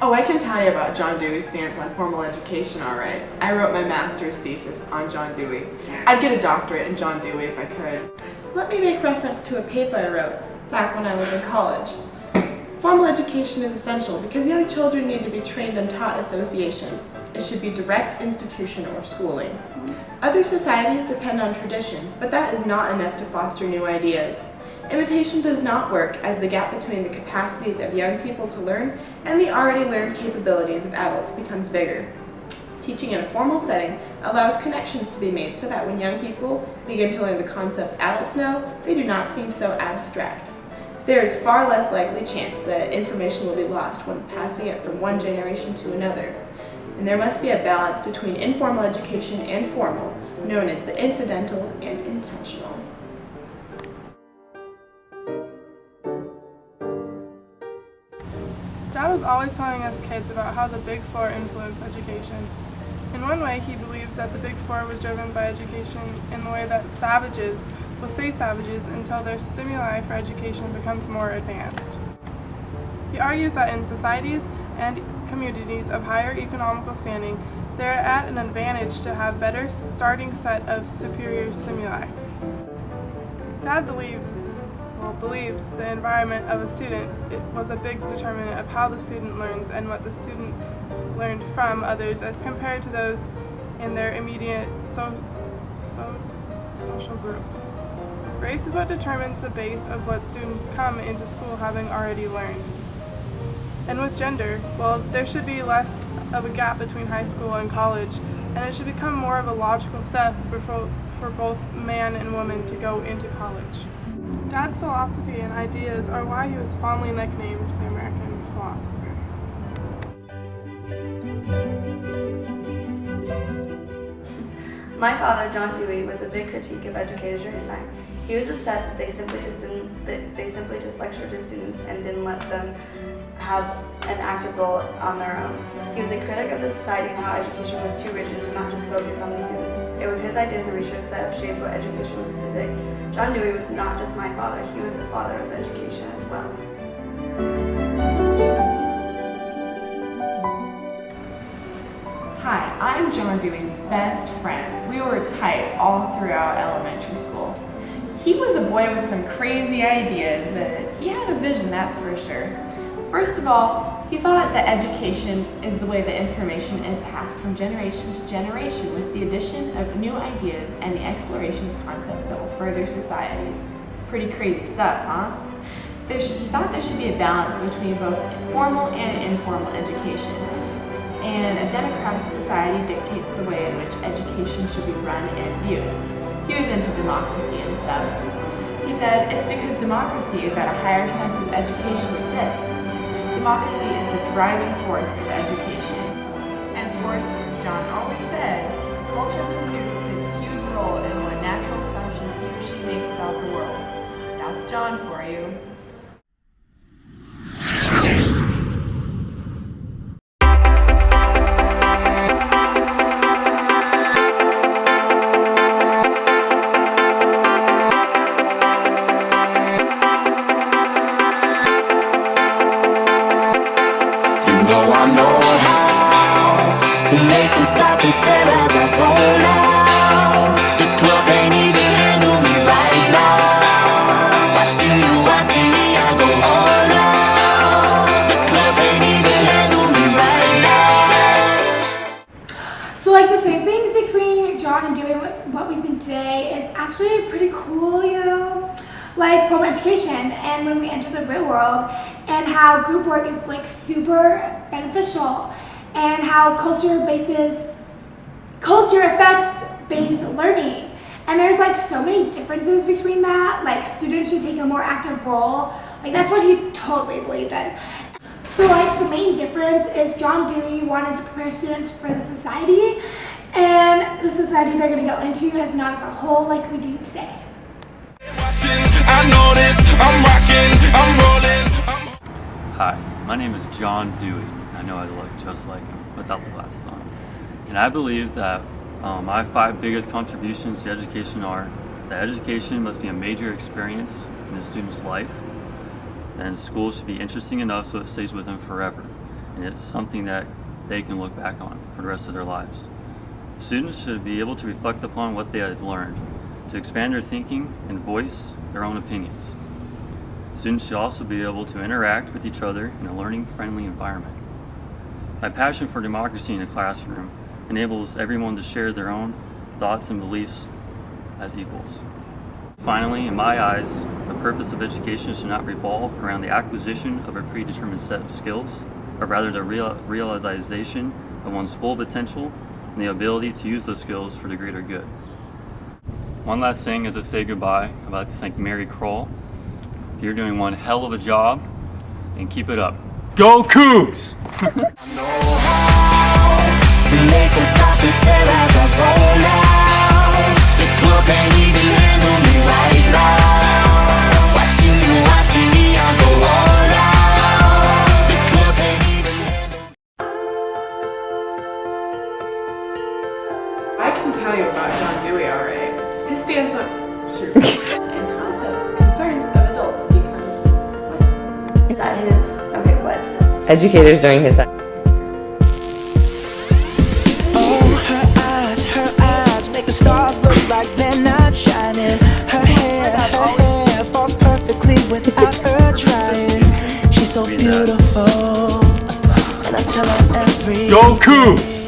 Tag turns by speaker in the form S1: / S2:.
S1: Oh, I can tell you about John Dewey's stance on formal education, all right. I wrote my master's thesis on John Dewey. I'd get a doctorate in John Dewey if I could.
S2: Let me make reference to a paper I wrote back when I was in college. Formal education is essential because young children need to be trained and taught associations. It should be direct institution or schooling. Other societies depend on tradition, but that is not enough to foster new ideas. Imitation does not work, as the gap between the capacities of young people to learn and the already learned capabilities of adults becomes bigger. Teaching in a formal setting allows connections to be made so that when young people begin to learn the concepts adults know, they do not seem so abstract. There is far less likely chance that information will be lost when passing it from one generation to another. And there must be a balance between informal education and formal, known as the incidental and intentional.
S3: Dad was always telling us kids about how the Big Four influenced education. In one way, he believed that the Big Four was driven by education in the way that savages will stay savages until their stimuli for education becomes more advanced. He argues that in societies and communities of higher economical standing, they are at an advantage to have better starting set of superior stimuli. Dad believed the environment of a student was a big determinant of how the student learns and what the student learned from others as compared to those in their immediate social group. Race is what determines the base of what students come into school having already learned. And with gender, well, there should be less of a gap between high school and college, and it should become more of a logical step for both man and woman to go into college. Dad's philosophy and ideas are why he was fondly nicknamed the American philosopher.
S4: My father, John Dewey, was a big critique of educators during his time. He was upset that they simply just lectured his students and didn't let them have an active role on their own. He was a critic of the society and how education was too rigid to not just focus on the students. It was his ideas and research that have shaped what education is today. John Dewey was not just my father, he was the father of education as well.
S1: Hi, I'm John Dewey's best friend. We were tight all throughout elementary school. He was a boy with some crazy ideas, but he had a vision, that's for sure. First of all, he thought that education is the way that information is passed from generation to generation with the addition of new ideas and the exploration of concepts that will further societies. Pretty crazy stuff, huh? He thought there should be a balance between both formal and informal education. And a democratic society dictates the way in which education should be run and viewed. He was into democracy and stuff. He said, it's because democracy that a higher sense of education exists. Democracy is the driving force of education. And of course, John always said, culture of the student plays a huge role in what natural assumptions he or she makes about the world. That's John for you.
S5: I know how to make them stop and stare as I zone out. The clock ain't even handle me right now. Watching me, I go all out. The clock ain't even handle me right now.
S6: So like the same things between John and Dewey, what we think today is actually pretty cool, you know? Like formal education and when we enter the real world, and how group work is like super beneficial, and how culture affects based learning. And there's like so many differences between that. Like students should take a more active role. Like that's what he totally believed in. So like the main difference is John Dewey wanted to prepare students for the society, and the society they're going to go into is not as a whole like we do today.
S7: Hi, my name is John Dewey. I know I look just like him without the glasses on. And I believe that my 5 biggest contributions to education are that education must be a major experience in a student's life, and school should be interesting enough so it stays with them forever. and it's something that they can look back on for the rest of their lives. Students should be able to reflect upon what they have learned, to expand their thinking and voice their own opinions. Students should also be able to interact with each other in a learning-friendly environment. My passion for democracy in the classroom enables everyone to share their own thoughts and beliefs as equals. Finally, in my eyes, the purpose of education should not revolve around the acquisition of a predetermined set of skills, but rather the realization of one's full potential and the ability to use those skills for the greater good. One last thing as I say goodbye, I'd like to thank Mary Kroll. You're doing one hell of a job, and keep it up. Go Cougs!
S5: To make them stop and stare as I zone out. The club can't even handle me right now. Watching me, I go all out. The club can't even handle me.
S2: I can tell you about John Dewey, alright. His stance on and concerns of adults because what?
S4: Is that his? Okay, what?
S8: Educators during his time.
S9: The stars look like they're not shining. Her hair falls perfectly without her trying. She's so beautiful, and I tell her every
S7: Go Cougs!